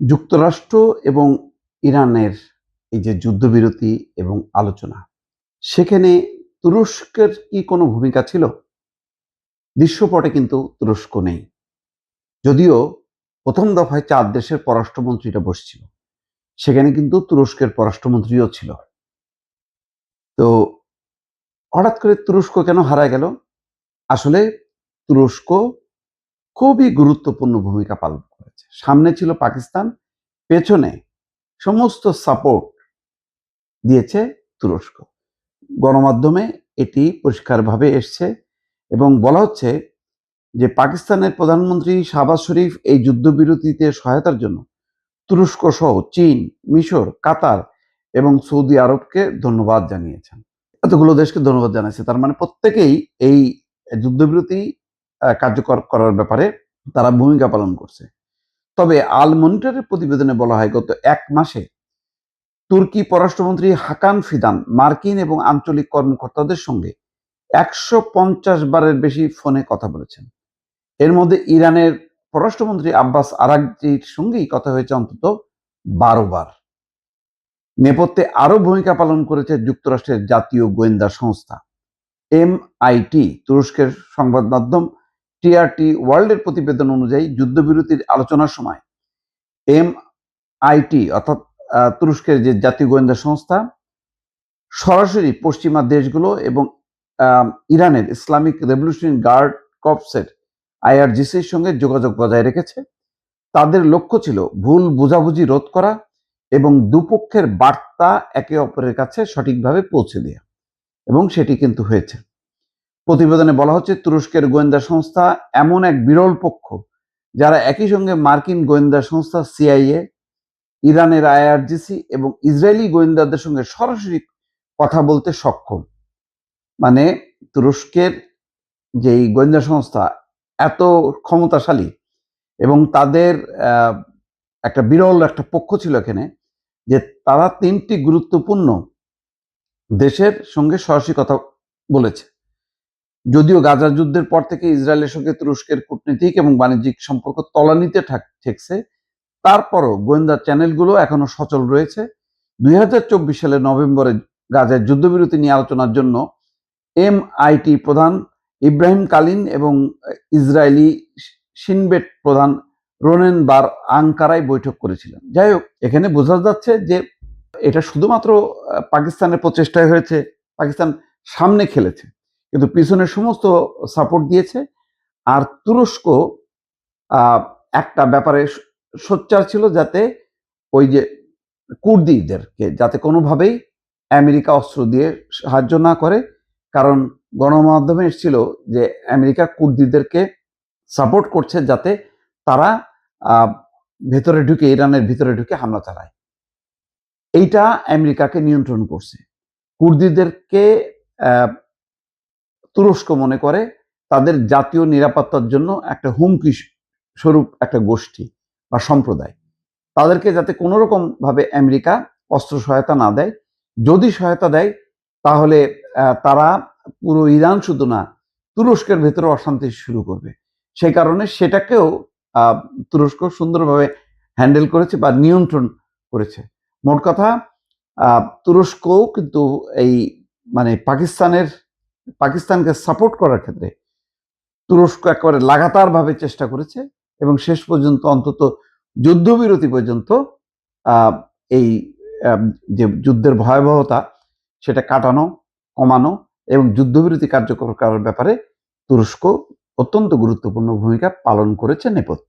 যুক্তরাষ্ট্র এবং ইরানের এই যে যুদ্ধবিরতি এবং আলোচনা, সেখানে তুরস্কের কি কোনো ভূমিকা ছিল? দৃশ্যপটে কিন্তু তুরস্ক নেই। যদিও প্রথম দফায় ৪ দেশের পররাষ্ট্রমন্ত্রীরা বসছিল। সেখানে কিন্তু তুরস্কের পররাষ্ট্রমন্ত্রীও ছিল। তো হঠাৎ করে তুরস্ক কেন হারায় গেল? আসলে তুরস্ক খুবই গুরুত্বপূর্ণ ভূমিকা পালন করেছে। সামনে ছিল পাকিস্তান, পেছনে সমস্ত সাপোর্ট দিয়েছে তুরস্ক। গণমাধ্যমে এটি পরিষ্কারভাবে এসছে এবং বলা হচ্ছে যে পাকিস্তানের প্রধানমন্ত্রী শাহবাজ শরীফ এই যুদ্ধবিরতিতে সহায়তার জন্য তুরস্ক সহ চীন, মিশর, কাতার এবং সৌদি আরবকে ধন্যবাদ জানিয়েছেন। এতগুলো দেশকে ধন্যবাদ জানাইছে। তার মানে প্রত্যেকেই এই যুদ্ধবিরতি কার্যকর করার ব্যাপারে তারা ভূমিকা পালন করছে। তবে আল মনিটরের প্রতিবেদনে বলা হয় গত ১ মাসে তুর্কি পররাষ্ট্রমন্ত্রী হাকান ফিদান মার্কিন এবং আঞ্চলিক কর্মকর্তাদের সঙ্গে ১৫০ বারের বেশি ফোনে কথা বলেছেন। এর মধ্যে ইরানের পররাষ্ট্রমন্ত্রী আব্বাস আরাগচির সঙ্গেই কথা হয়েছে অন্তত ১২ বার। নেপথ্যে আরও ভূমিকা পালন করেছে যুক্তরাষ্ট্রের জাতীয় গোয়েন্দা সংস্থা MIT। তুরস্কের সংবাদ মাধ্যম TRT ওয়ার্ল্ডের প্রতিবেদন অনুযায়ী যুদ্ধবিরতির আলোচনার সময় MIT অর্থাৎ তুরস্কের যে জাতীয় গোয়েন্দা সংস্থা সরাসরি পশ্চিমা দেশগুলো এবং ইরানের ইসলামিক রেভলিউশনারি গার্ড কর্পসের IRGCর সঙ্গে যোগাযোগ বজায় রেখেছে। তাদের লক্ষ্য ছিল ভুল বোঝাবুঝি রোধ করা এবং দুপক্ষের বার্তা একে অপরের কাছে সঠিকভাবে পৌঁছে দেওয়া, এবং সেটি কিন্তু হয়েছে। প্রতিবেদনে বলা হচ্ছে তুরস্কের গোয়েন্দা সংস্থা এমন এক বিরল পক্ষ যারা একই সঙ্গে মার্কিন গোয়েন্দা সংস্থা CIA, ইরানের IRGC এবং ইসরায়েলি গোয়েন্দাদের সঙ্গে সরাসরি কথা বলতে সক্ষম। মানে তুরস্কের যেই গোয়েন্দা সংস্থা এত ক্ষমতাশালী এবং তাদের একটা বিরল একটা পক্ষ ছিল এখানে, যে তারা ৩টি গুরুত্বপূর্ণ দেশের সঙ্গে সরাসরি কথা বলেছে। যদিও গাজার যুদ্ধের পর থেকে ইসরায়েলের সঙ্গে তুরস্কের কূটনীতিক এবং বাণিজ্যিক সম্পর্ক তলানিতে ঠেকছে, তারপরও গোয়েন্দা চ্যানেলগুলো এখনো সচল রয়েছে। ২০২৪ সালের নভেম্বরে গাজার যুদ্ধবিরতি নিয়ে আলোচনার জন্য MIT প্রধান ইব্রাহিম কালিন এবং ইসরায়েলি শিনবেট প্রধান রোনেন বার আঙ্কারায় বৈঠক করেছিলেন। যাই হোক, এখানে বোঝা যাচ্ছে যে এটা শুধুমাত্র পাকিস্তানের প্রচেষ্টায় হয়েছে। পাকিস্তান সামনে খেলেছে, কিন্তু পিছনে সমস্ত সাপোর্ট দিয়েছে। আর তুরস্ক একটা ব্যাপারে সোচ্চার ছিল, যাতে ওই যে কুর্দিদেরকে যাতে কোনোভাবেই আমেরিকা অস্ত্র দিয়ে সাহায্য না করে। কারণ গণমাধ্যমে এসেছিল যে আমেরিকা কুর্দিদেরকে সাপোর্ট করছে যাতে তারা ভেতরে ঢুকে, ইরানের ভিতরে ঢুকে হামলা চালায়। এইটা আমেরিকাকে নিয়ন্ত্রণ করছে। কুর্দিদেরকে তুরস্ক মনে করে তাদের জাতীয় নিরাপত্তার জন্য একটা হুমকি স্বরূপ একটা গোষ্ঠী বা সম্প্রদায়। তাদেরকে যাতে কোনো রকম ভাবে আমেরিকা অস্ত্র সহায়তা না দেয়। যদি সহায়তা দেয় তাহলে তারা পুরো ইরান শুধু না, তুরস্কের ভেতরে অশান্তি শুরু করবে। সেই কারণে সেটাকেও তুরস্ক সুন্দরভাবে হ্যান্ডেল করেছে বা নিয়ন্ত্রণ করেছে। মোট কথা, তুরস্কও কিন্তু এই মানে পাকিস্তানকে সাপোর্ট করার ক্ষেত্রে তুরস্ক একেবারে লাগাতারভাবে চেষ্টা করেছে এবং শেষ পর্যন্ত অন্তত যুদ্ধবিরতি পর্যন্ত এই যে যুদ্ধের ভয়াবহতা সেটা কাটানো, কমানো এবং যুদ্ধবিরতি কার্যকর করার ব্যাপারে তুরস্ক অত্যন্ত গুরুত্বপূর্ণ ভূমিকা পালন করেছে নেপথ্যে।